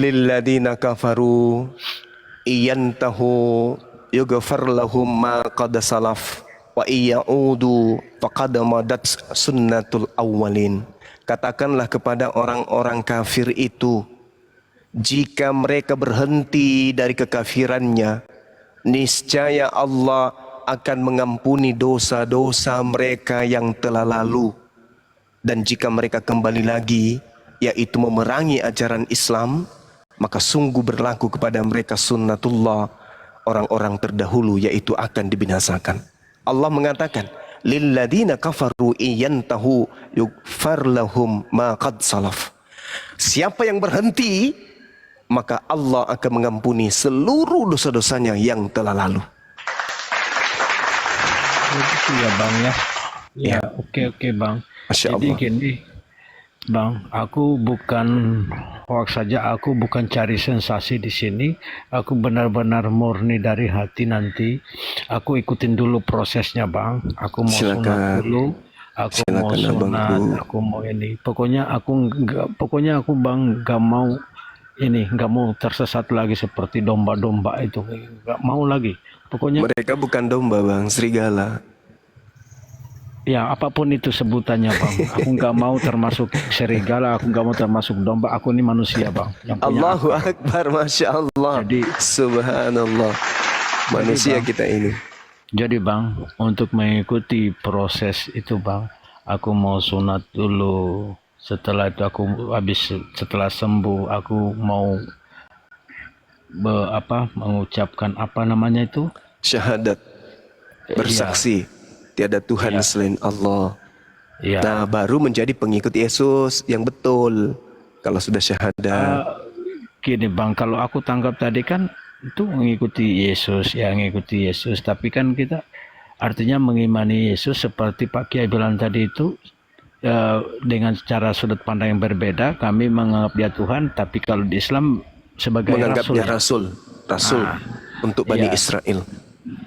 lilladzina kafaru iyantahu yughfar lahum ma qad salaf wa iyaudu faqad madat sunnatul awwalin. Katakanlah kepada orang-orang kafir itu, jika mereka berhenti dari kekafirannya, niscaya Allah akan mengampuni dosa-dosa mereka yang telah lalu. Dan jika mereka kembali lagi, yaitu memerangi ajaran Islam, maka sungguh berlaku kepada mereka sunnatullah, orang-orang terdahulu, yaitu akan dibinasakan. Allah mengatakan, lilladzina kafaru iyantahu yughfar lahum ma qad salaf. Siapa yang berhenti, maka Allah akan mengampuni seluruh dosa-dosanya yang telah lalu. Begitu ya Bang ya. Ya, oke Bang. Masya Jadi Allah. gini Bang, aku bukan hoax saja, aku bukan cari sensasi di sini. Aku benar-benar murni dari hati nanti. Aku ikutin dulu prosesnya Bang. Aku mau sunat dulu. Aku mau sunat, aku mau ini. Pokoknya aku Bang gak mau ini, gak mau tersesat lagi seperti domba-domba itu. Gak mau lagi. Pokoknya mereka bukan domba Bang, serigala. Ya, apapun itu sebutannya Bang. Aku nggak mau termasuk serigala, aku nggak mau termasuk domba. Aku ini manusia Bang. Yang Allahu Akbar, Masya Allah. Jadi, subhanallah. Manusia Bang, kita ini. Jadi Bang, untuk mengikuti proses itu Bang, aku mau sunat dulu. Setelah itu setelah sembuh, aku mau mengucapkan apa namanya itu? Syahadat. Bersaksi. Tiada Tuhan selain Allah. Nah, baru menjadi pengikut Yesus yang betul. Kalau sudah syahadat. Gini Bang, kalau aku tangkap tadi kan itu mengikuti Yesus, ya mengikuti Yesus. Tapi kan kita artinya mengimani Yesus seperti Pak Kiai bilang tadi itu dengan cara sudut pandang yang berbeda. Kami menganggap dia Tuhan, tapi kalau di Islam sebagai menganggapnya Rasul untuk Bani Israel.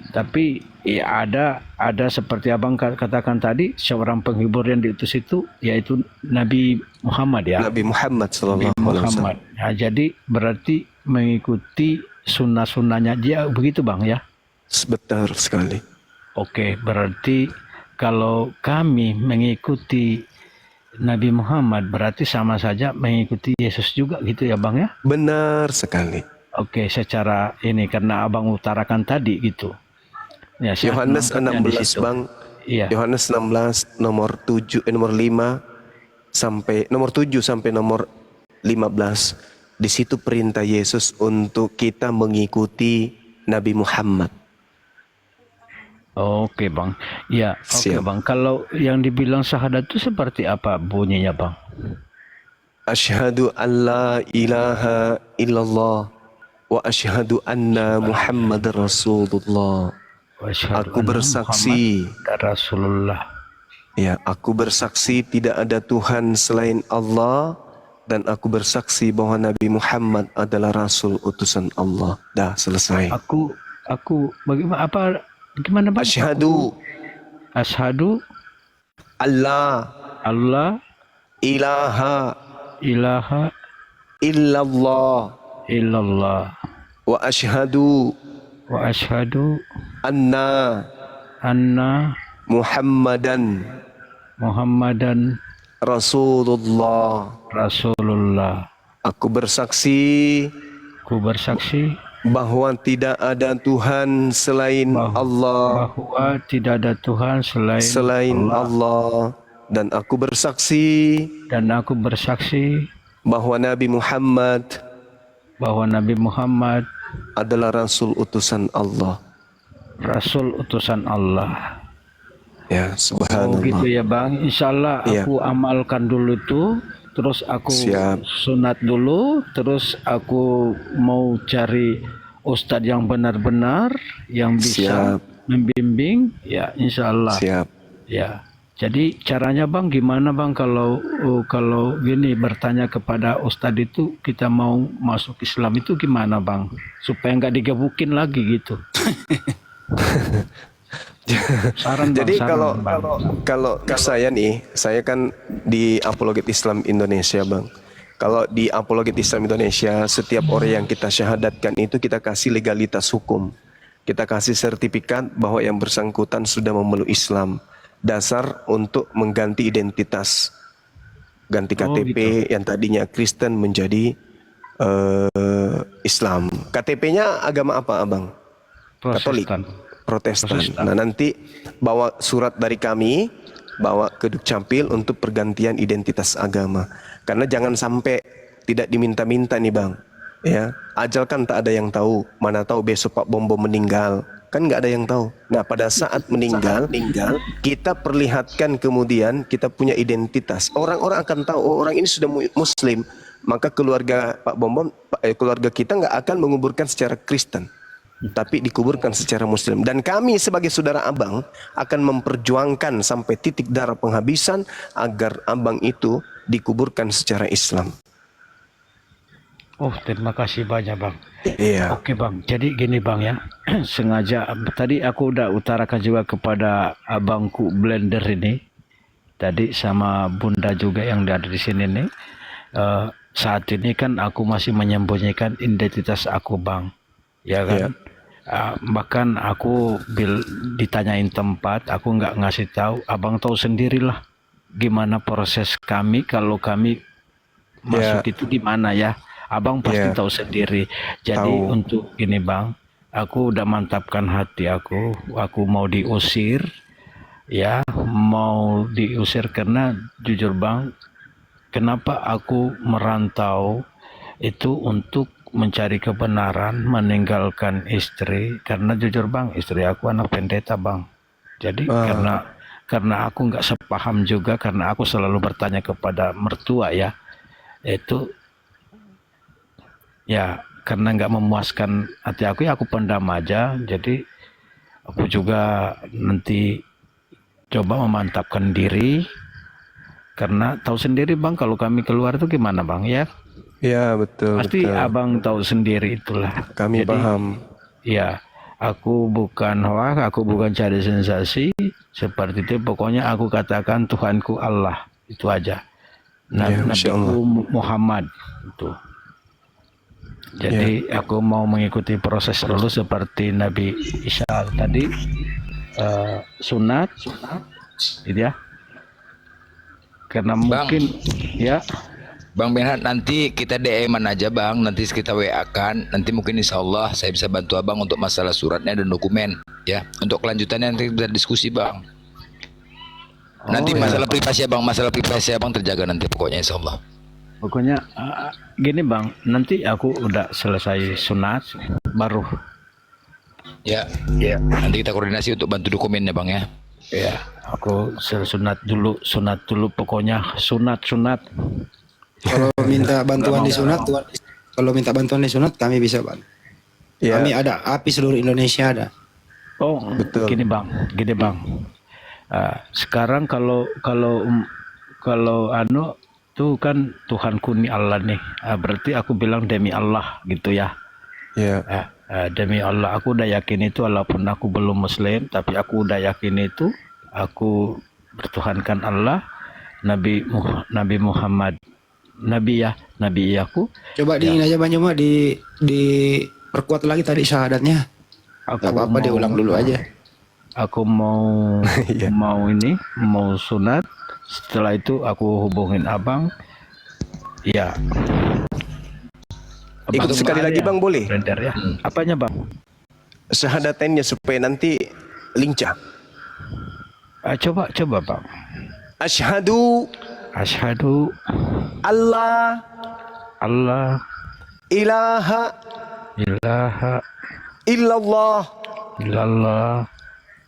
Tapi ya ada seperti Abang katakan tadi, seorang penghibur yang diutus itu yaitu Nabi Muhammad ya. Nabi Muhammad sallallahu alaihi wasallam. Nah, jadi berarti mengikuti sunnah-sunnahnya dia begitu Bang ya. Betul sekali. Oke, berarti kalau kami mengikuti Nabi Muhammad berarti sama saja mengikuti Yesus juga gitu ya Bang ya. Benar sekali. Oke, secara ini karena Abang utarakan tadi gitu. Ya, Yohanes 16 Bang. Iya. Yohanes 16 nomor 5 sampai nomor 7 sampai nomor 15. Di situ perintah Yesus untuk kita mengikuti Nabi Muhammad. Oke Bang. Ya, oke Bang. Kalau yang dibilang syahadat itu seperti apa bunyinya Bang? Asyhadu an la ilaha illallah wa asyhadu anna Muhammadar Rasulullah. Aku bersaksi Rasulullah. Ya, aku bersaksi tidak ada Tuhan selain Allah, dan aku bersaksi bahwa Nabi Muhammad adalah Rasul utusan Allah. Dah selesai. Gimana Bang? Asyhadu Allah ilaha illallah wa asyhadu anna Muhammadan Rasulullah. Aku bersaksi bahwa tidak ada Tuhan selain Allah. Allah. Dan aku bersaksi bahwa Nabi Muhammad adalah Rasul utusan Allah. Ya, subhanallah. Gitu ya Bang. Insyaallah aku amalkan dulu tuh, terus aku sunat dulu, terus aku mau cari ustadz yang benar-benar yang bisa membimbing, ya insyaallah. Ya. Jadi caranya Bang gimana Bang kalau gini bertanya kepada ustadz itu kita mau masuk Islam itu gimana Bang? Supaya nggak digebukin lagi gitu. Jadi kalau saya nih, saya kan di Apologet Islam Indonesia Bang. Kalau di Apologet Islam Indonesia, setiap orang yang kita syahadatkan itu kita kasih legalitas hukum. Kita kasih sertifikat bahwa yang bersangkutan sudah memeluk Islam. Dasar untuk mengganti identitas. Ganti KTP yang tadinya Kristen menjadi Islam. KTP-nya agama apa, Abang? Katolik. Protestan. Nah, nanti bawa surat dari kami, bawa ke Dukcapil untuk pergantian identitas agama. Karena jangan sampai tidak diminta-minta nih, Bang. Ya, ajal kan tak ada yang tahu. Mana tahu besok Pak Bombo meninggal. Kan nggak ada yang tahu. Nah, pada saat meninggal, kita perlihatkan kemudian kita punya identitas. Orang-orang akan tahu, oh, orang ini sudah Muslim. Maka keluarga Pak Bombo, keluarga kita nggak akan menguburkan secara Kristen, tapi dikuburkan secara Muslim. Dan kami sebagai saudara Abang akan memperjuangkan sampai titik darah penghabisan agar Abang itu dikuburkan secara Islam. Oh, terima kasih banyak, Bang. Iya. Oke, Bang. Jadi gini, Bang, ya. Sengaja tadi aku udah utarakan juga kepada abangku Blender ini. Tadi sama Bunda juga yang ada di sini nih. Saat ini kan aku masih menyembunyikan identitas aku, Bang. Ya kan? Bahkan aku ditanyain tempat, aku nggak ngasih tahu. Abang tahu sendirilah gimana proses kami kalau kami masuk itu di mana ya. Abang pasti tahu sendiri. Jadi untuk ini, Bang, aku udah mantapkan hati aku mau diusir, ya, mau diusir karena jujur, Bang, kenapa aku merantau itu untuk mencari kebenaran, meninggalkan istri, karena jujur, Bang, istri aku anak pendeta, Bang. Jadi karena aku nggak sepaham juga, karena aku selalu bertanya kepada mertua, ya, itu ya karena nggak memuaskan hati aku, ya aku pendam aja. Jadi aku juga nanti coba memantapkan diri, karena tahu sendiri, Bang, kalau kami keluar itu gimana, Bang, ya? Ya, betul. Pasti betul. Abang tahu sendiri itulah. Kami paham. Ya, aku bukan hoak, aku bukan cari sensasi seperti itu. Pokoknya aku katakan Tuhanku Allah, itu aja. Nabiku Muhammad itu. Jadi aku mau mengikuti proses dulu seperti Nabi Isa tadi, sunat, gitu ya. Karena mungkin ya. Bang Benhard, nanti kita DM-an aja, Bang. Nanti kita WA-kan. Nanti mungkin insya Allah saya bisa bantu Abang untuk masalah suratnya dan dokumen, ya. Untuk kelanjutannya nanti kita diskusi, Bang. Nanti masalah privasi Abang, masalah privasi Abang terjaga nanti pokoknya insya Allah. Pokoknya gini, Bang, nanti aku udah selesai sunat baru. Ya. Nanti kita koordinasi untuk bantu dokumennya, Bang, ya. Ya, aku sunat dulu pokoknya sunat. Kalau minta bantuan di sunat, kami bisa, Bang. Kami ada API seluruh Indonesia ada. Oh, betul. Gini, Bang. Sekarang kalau tuh kan Tuhanku nih Allah nih. Berarti aku bilang demi Allah gitu ya. Demi Allah, aku udah yakin itu, walaupun aku belum Muslim, tapi aku udah yakin itu. Aku bertuhankan Allah, Nabi Muhammad. Nabi aku. Coba diingin aja, Bang, cuma diperkuat lagi tadi syahadatnya. Gak apa-apa, diulang dulu aja. Aku mau mau sunat. Setelah itu aku hubungin Abang. Ya. Ikut sekali lagi, Bang, boleh? Beredar, ya. Apanya, Bang? Syahadatannya supaya nanti lincah. Coba, Bang. Asyhadu Allah ilaha illallah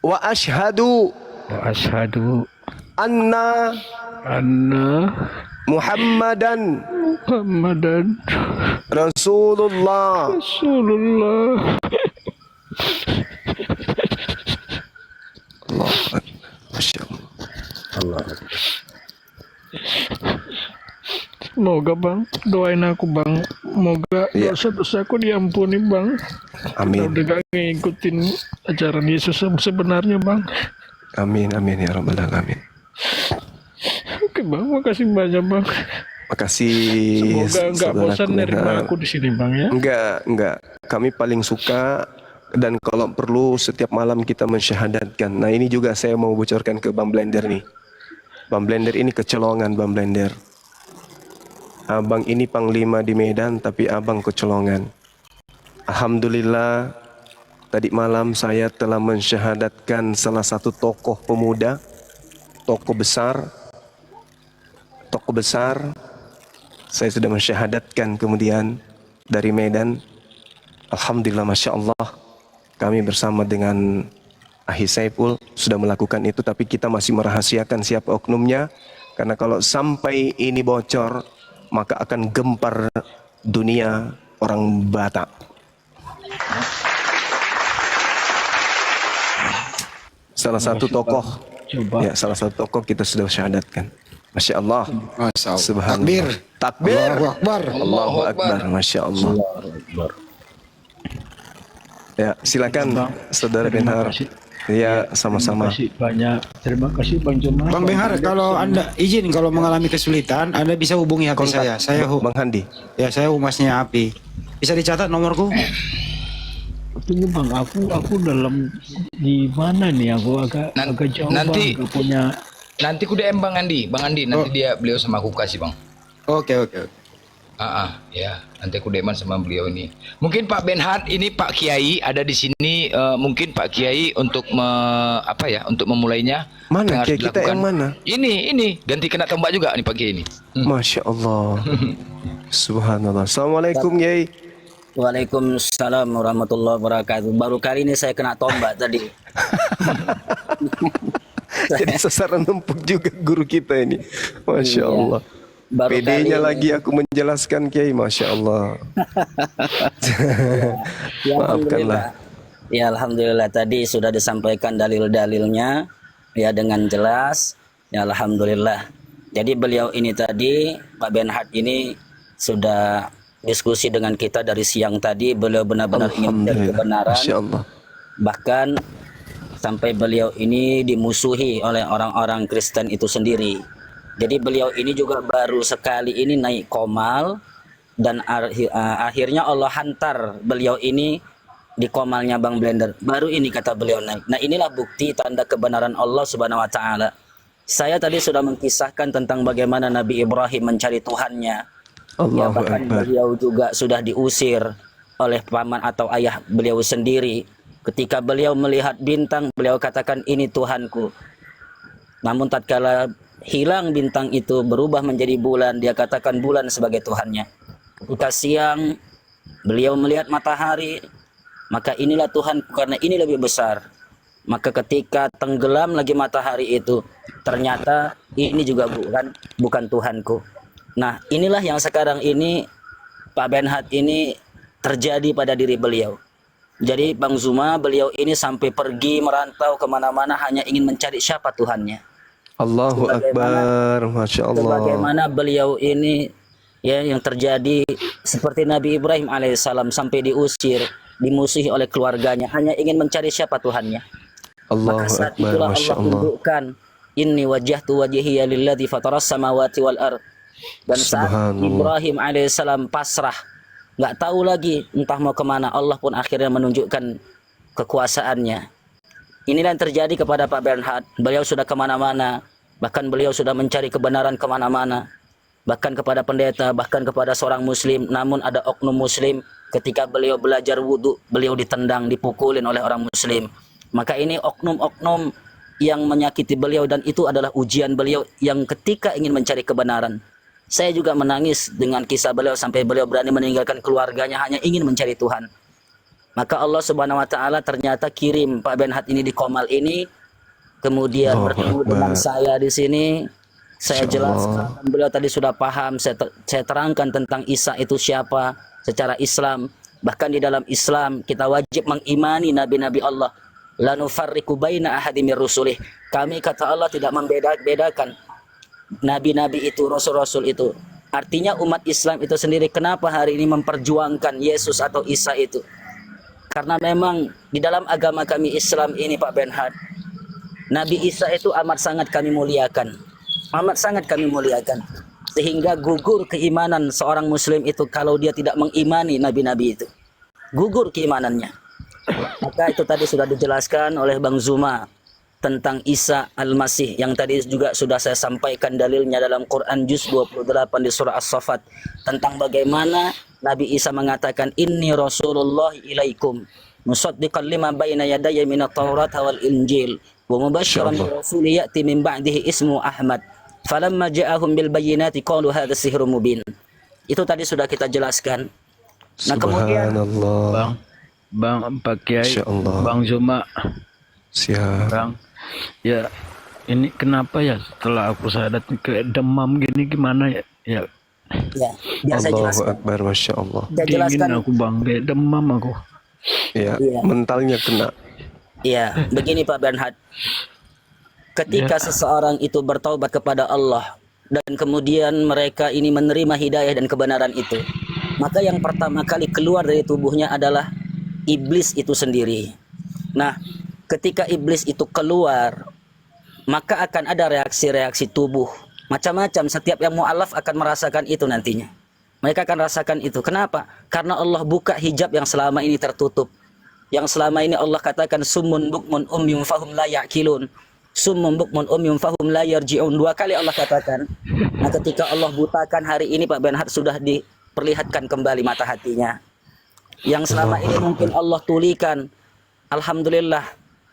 wa asyhadu anna Muhammadan Rasulullah. Masya Allah. Semoga, Bang, doain aku, Bang. Moga dosa-dosaku diampuni, Bang. Amin. Udah gak ngikutin ajaran Yesus sebenarnya, Bang. Amin ya rabbal alamin. Oke, Bang, makasih banyak, Bang. Makasih. Semoga enggak saudaraku bosan nerima Benhar. aku di sini Bang ya. Enggak. Kami paling suka dan kalau perlu setiap malam kita mensyahadatkan. Nah ini juga saya mau bocorkan ke Bang Blender nih. Bang Blender ini kecolongan Bang Blender. Abang ini panglima di Medan tapi abang kecolongan. Alhamdulillah tadi malam saya telah mensyahadatkan salah satu tokoh pemuda, tokoh besar. Saya sudah mensyahadatkan kemudian dari Medan. Alhamdulillah, Masya Allah, kami bersama dengan Ahi Saiful sudah melakukan itu, tapi kita masih merahasiakan siapa oknumnya, karena kalau sampai ini bocor maka akan gempar dunia orang Batak. Salah satu tokoh, ya salah satu tokoh kita sudah syahadatkan. Masya Allah. Masya Allah. Subhanallah. Takbir. Allahu Akbar. Allahu Akbar. Masya Allah. Ya, silakan Saudara Benhar. Ya, sama-sama. Terima kasih banyak. Terima kasih Bang Jumar. Bang Benhar, kalau Anda izin kalau mengalami kesulitan, Anda bisa hubungi HP saya. Saya Bang Handi. ya saya humasnya API. Bisa dicatat nomorku? Tunggu Bang, aku dalam di mana nih? Aku agak jauh nanti- Bang, gak punya. Nanti ku DM Bang Andi, nanti beliau sama aku kasih Bang. Oke. Ya, nanti aku DM sama beliau ini. Mungkin Pak Benhard ini Pak Kiai ada di sini, mungkin Pak Kiai untuk untuk memulainya. Mana harus Kiai kita dilakukan. yang mana? Ini ganti kena tombak juga nih Pak Kiai ini. Masya Allah. Subhanallah. Assalamualaikum Yai. Waalaikumsalam warahmatullahi wabarakatuh. Baru kali ini saya kena tombak tadi. Jadi sasaran empuk juga guru kita ini. Masya Iya. Allah. Baru PD-nya kali lagi aku menjelaskan Kiai. Masya Allah. Ya, Maafkanlah. Ya alhamdulillah tadi sudah disampaikan dalil-dalilnya ya dengan jelas. Ya alhamdulillah. Jadi beliau ini tadi Pak Benhard ini sudah diskusi dengan kita dari siang tadi. Beliau benar-benar ingin mencari Alhamdulillah. kebenaran. Masya Allah. Bahkan sampai beliau ini dimusuhi oleh orang-orang Kristen itu sendiri. Jadi beliau ini juga baru sekali ini naik komal dan akhirnya Allah hantar beliau ini di komalnya Bang Blender. Baru ini kata beliau naik. Nah inilah bukti tanda kebenaran Allah Subhanahu Wa Taala. Saya tadi sudah mengkisahkan tentang bagaimana Nabi Ibrahim mencari Tuhannya. Ya, Allahu bahkan Akbar. beliau juga sudah diusir oleh paman atau ayah beliau sendiri. Ketika beliau melihat bintang, beliau katakan ini Tuhanku. Namun tatkala hilang bintang itu berubah menjadi bulan, dia katakan bulan sebagai Tuhannya. Ketika siang beliau melihat matahari, maka inilah Tuhanku karena ini lebih besar. Maka ketika tenggelam lagi matahari itu, ternyata ini juga bukan Tuhanku. Nah inilah yang sekarang ini Pak Benhard ini terjadi pada diri beliau. Jadi Bang Zuma, beliau ini sampai pergi merantau kemana-mana hanya ingin mencari siapa Tuhannya. Allahu Akbar. Masya Allah. Bagaimana beliau ini ya yang terjadi seperti Nabi Ibrahim alaihissalam sampai diusir, dimusuhi oleh keluarganya, hanya ingin mencari siapa Tuhannya. Allahu Maka saat Akbar. itulah Masya Allah Allah. tunjukkan inni wajjahtu wajhiya lilladzi fataras samawati wal ard. Dan saat Subhanallah. Ibrahim alaihissalam pasrah, nggak tahu lagi entah mau kemana, Allah pun akhirnya menunjukkan kekuasaannya. Inilah yang terjadi kepada Pak Benhard. Beliau sudah kemana-mana, bahkan beliau sudah mencari kebenaran kemana-mana, bahkan kepada pendeta, bahkan kepada seorang muslim. Namun ada oknum muslim, ketika beliau belajar wudhu, beliau ditendang, dipukulin oleh orang muslim. Maka ini oknum-oknum yang menyakiti beliau, dan itu adalah ujian beliau yang ketika ingin mencari kebenaran. Saya juga menangis dengan kisah beliau sampai beliau berani meninggalkan keluarganya hanya ingin mencari Tuhan. Maka Allah Subhanahu Wa Taala ternyata kirim Pak Benhard ini di komal ini, kemudian Allahu bertemu Akbar. dengan saya di sini. Saya Insya jelaskan, Allah. dan beliau tadi sudah paham. Saya terangkan tentang Isa itu siapa secara Islam. Bahkan di dalam Islam kita wajib mengimani nabi-nabi Allah. La nufarriqu baina ahadin mir rusulih. Kami kata Allah tidak membedakan nabi-nabi itu, rasul-rasul itu. Artinya umat Islam itu sendiri kenapa hari ini memperjuangkan Yesus atau Isa itu? Karena memang di dalam agama kami Islam ini Pak Benhard, Nabi Isa itu amat sangat kami muliakan. Amat sangat kami muliakan. sehingga gugur keimanan seorang muslim itu kalau dia tidak mengimani nabi-nabi itu. Gugur keimanannya. Maka itu tadi sudah dijelaskan oleh Bang Zuma tentang Isa Al-Masih yang tadi juga sudah saya sampaikan dalilnya dalam Quran juz 28 di surah As-Saffat tentang bagaimana Nabi Isa mengatakan inni Rasulullah ilaikum musaddiqan lima baina yadayya minat Taurat wal Injil wa mubasysyiran bi rasulin ya'ti min ba'dihi ismu Ahmad falamma ja'ahum bil bayyinati qalu hadza sihrun mubin. Itu tadi sudah kita jelaskan. Nah, kemudian Bang Pak Kiai, Bang Zuma, siap. Bang, ya ini kenapa ya setelah aku sadar kayak demam gini gimana ya? Ya, biar saya Allahu jelaskan. Akbar, Masya Allah. Saya jelaskan. Dingin aku Bang, kayak demam aku. Ya, mentalnya kena. Iya, begini Pak Bernhard. Ketika seseorang itu bertaubat kepada Allah dan kemudian mereka ini menerima hidayah dan kebenaran itu, maka yang pertama kali keluar dari tubuhnya adalah iblis itu sendiri. Nah, ketika iblis itu keluar, maka akan ada reaksi-reaksi tubuh macam-macam. Setiap yang mu'alaf akan merasakan itu nantinya. Mereka akan rasakan itu. Kenapa? Karena Allah buka hijab yang selama ini tertutup. Yang selama ini Allah katakan summun bukmun umyum fahum la ya'kilun. Summun bukmun umyum fahum la yarji'un. 2 kali Allah katakan. Nah, ketika Allah butakan hari ini Pak Bernhard sudah diperlihatkan kembali mata hatinya. Yang selama ini mungkin Allah tulikan, alhamdulillah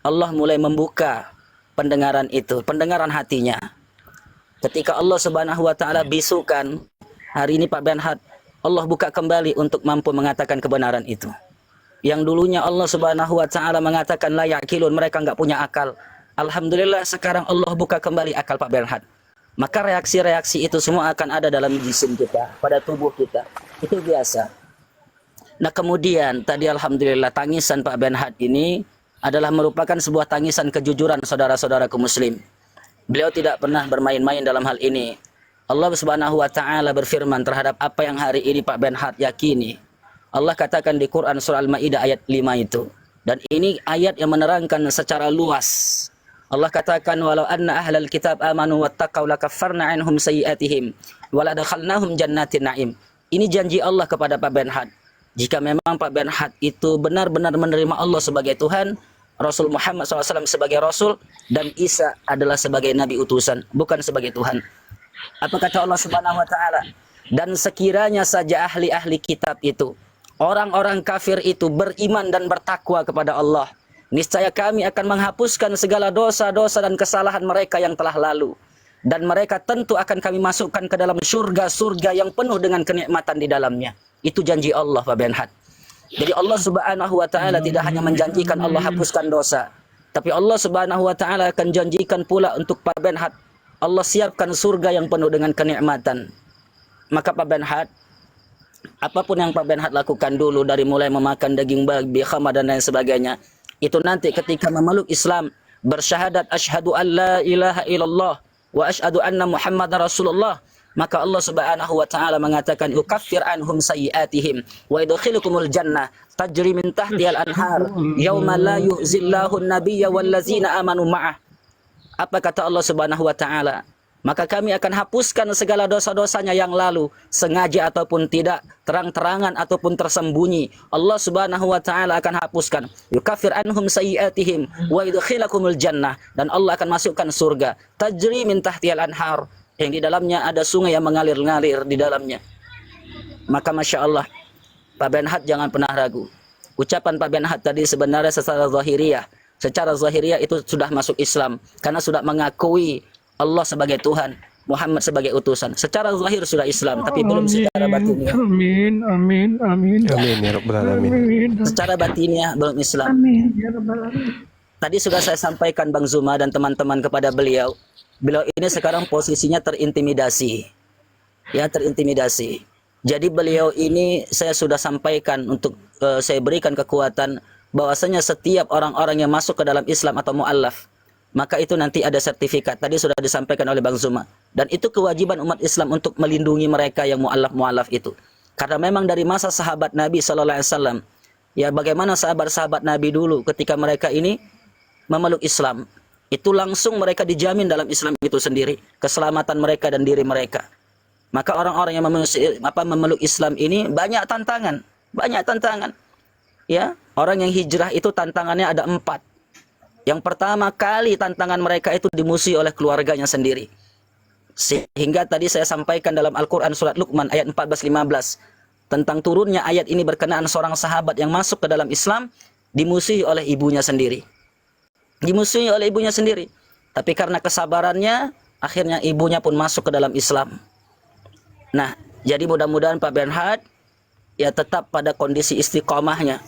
Allah mulai membuka pendengaran itu, pendengaran hatinya. Ketika Allah Subhanahu wa taala bisukan, hari ini Pak Bernhard, Allah buka kembali untuk mampu mengatakan kebenaran itu. Yang dulunya Allah Subhanahu wa taala mengatakan la ya'kilun, mereka enggak punya akal. Alhamdulillah sekarang Allah buka kembali akal Pak Bernhard. Maka reaksi-reaksi itu semua akan ada dalam jisim kita, pada tubuh kita. Itu biasa. Nah, kemudian tadi alhamdulillah tangisan Pak Bernhard ini adalah merupakan sebuah tangisan kejujuran saudara-saudaraku muslim. Beliau tidak pernah bermain-main dalam hal ini. Allah Subhanahu wa taala berfirman terhadap apa yang hari ini Pak Bernhard yakini. Allah katakan di Quran surah Al-Maidah ayat 5 itu. Dan ini ayat yang menerangkan secara luas. Allah katakan walau anna ahlal kitab amanu wattaqau lakaffarna anhum sayyi'atihim wa ladakhalnahum jannatin na'im. Ini janji Allah kepada Pak Bernhard. Jika memang Pak Bernhard itu benar-benar menerima Allah sebagai Tuhan, Rasul Muhammad SAW sebagai Rasul, dan Isa adalah sebagai Nabi utusan, bukan sebagai Tuhan. Apa kata Allah Subhanahu wa taala? Dan sekiranya saja ahli-ahli kitab itu, orang-orang kafir itu beriman dan bertakwa kepada Allah, niscaya kami akan menghapuskan segala dosa-dosa dan kesalahan mereka yang telah lalu. Dan mereka tentu akan kami masukkan ke dalam surga-surga yang penuh dengan kenikmatan di dalamnya. Itu janji Allah Pak Bernhard. Jadi Allah Subhanahu wa taala tidak hanya menjanjikan Allah hapuskan dosa, tapi Allah Subhanahu wa taala akan janjikan pula untuk Pak Bernhard Allah siapkan surga yang penuh dengan kenikmatan. Maka Pak Bernhard, apapun yang Pak Bernhard lakukan dulu dari mulai memakan daging babi, khamar dan lain sebagainya, itu nanti ketika memeluk Islam, bersyahadat asyhadu an la ilaha illallah wa asyhadu anna Muhammadar Rasulullah, maka Allah Subhanahu wa taala mengatakan yukaffir anhum sayyi'atihim wa yudkhilukumul jannah tajri min tahtihal anhar yauma la yu'zillahu an-nabiyya wallazina amanu ma'ah. Apa kata Allah Subhanahu wa taala? Maka kami akan hapuskan segala dosa-dosanya yang lalu, sengaja ataupun tidak, terang-terangan ataupun tersembunyi. Allah Subhanahu wa taala akan hapuskan. Yukaffir anhum sayyi'atihim wa yudkhilukumul jannah, dan Allah akan masukkan surga tajri min tahtihal anhar, yang di dalamnya ada sungai yang mengalir-ngalir di dalamnya. Maka Masya Allah, Pak Bernhard jangan pernah ragu. Ucapan Pak Bernhard tadi sebenarnya secara zahiriyah. Secara zahiriyah itu sudah masuk Islam, karena sudah mengakui Allah sebagai Tuhan, Muhammad sebagai utusan. Secara zahir sudah Islam, tapi belum secara batinnya. Amin, amin, amin. Amin ya Rabbal Alamin. Secara batinnya belum Islam. Amin, ya Rabbal Alamin. Tadi sudah saya sampaikan Bang Zuma dan teman-teman kepada beliau. Beliau ini sekarang posisinya terintimidasi. Ya, terintimidasi. Jadi beliau ini saya sudah sampaikan untuk saya berikan kekuatan bahwasanya setiap orang-orang yang masuk ke dalam Islam atau mu'allaf, maka itu nanti ada sertifikat. Tadi sudah disampaikan oleh Bang Zuma. Dan itu kewajiban umat Islam untuk melindungi mereka yang mu'allaf-mu'allaf itu. Karena memang dari masa sahabat Nabi SAW, ya bagaimana sahabat-sahabat Nabi dulu ketika mereka ini memeluk Islam, itu langsung mereka dijamin dalam Islam itu sendiri, keselamatan mereka dan diri mereka. Maka orang-orang yang memeluk Islam ini banyak tantangan. Ya, orang yang hijrah itu tantangannya ada 4. Yang pertama kali tantangan mereka itu dimusuhi oleh keluarganya sendiri. Sehingga tadi saya sampaikan dalam Al-Quran surat Luqman ayat 14-15. Tentang turunnya ayat ini berkenaan seorang sahabat yang masuk ke dalam Islam, dimusuhi oleh ibunya sendiri. Tapi karena kesabarannya, akhirnya ibunya pun masuk ke dalam Islam. Nah, jadi mudah-mudahan Pak Bernhard ya tetap pada kondisi istiqamahnya.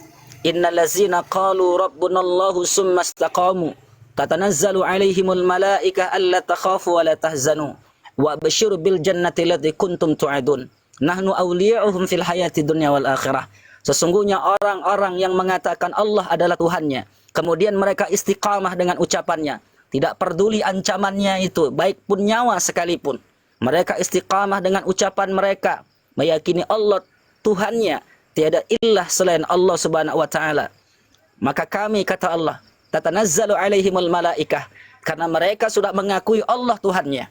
Innallazina qalu rabbunallahu summa istaqamu tatanazzalu alaihimul malaika alla takhafu wa la tahzanu wa abshiru bil jannati allati kuntum tu'adun. Nahnu awliya'uhum fil hayati dunya wal akhirah. Sesungguhnya orang-orang yang mengatakan Allah adalah Tuhannya, kemudian mereka istiqamah dengan ucapannya, tidak peduli ancamannya itu, baik pun nyawa sekalipun. Mereka istiqamah dengan ucapan mereka, meyakini Allah Tuhannya, tiada ilah selain Allah Subhanahu wa taala. Maka kami, kata Allah, tatanazzalu alaihimul malaikah, karena mereka sudah mengakui Allah Tuhannya,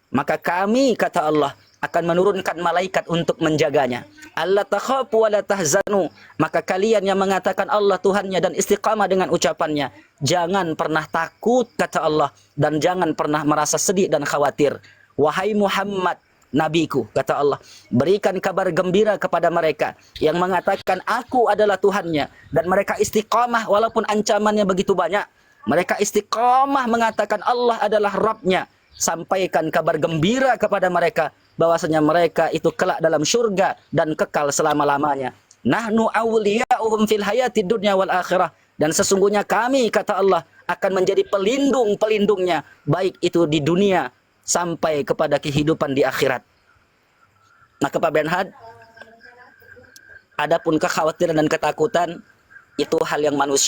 maka kami, kata Allah, akan menurunkan malaikat untuk menjaganya. Allah takhafu wa la tahzanu, maka kalian yang mengatakan Allah Tuhannya dan istiqamah dengan ucapannya, jangan pernah takut, kata Allah, dan jangan pernah merasa sedih dan khawatir. Wahai Muhammad, nabiku, kata Allah, berikan kabar gembira kepada mereka yang mengatakan aku adalah Tuhannya, dan mereka istiqamah walaupun ancamannya begitu banyak. Mereka istiqamah mengatakan Allah adalah Rabbnya. Sampaikan kabar gembira kepada mereka bahwasanya mereka itu kelak dalam surga dan kekal selama-lamanya. Nahnu awliya'uhum fil hayati dunya wal akhirah, dan sesungguhnya kami, kata Allah, akan menjadi pelindung-pelindungnya, baik itu di dunia sampai kepada kehidupan di akhirat. Maka Pak Bernhard, adapun kekhawatiran dan ketakutan itu hal yang manusia.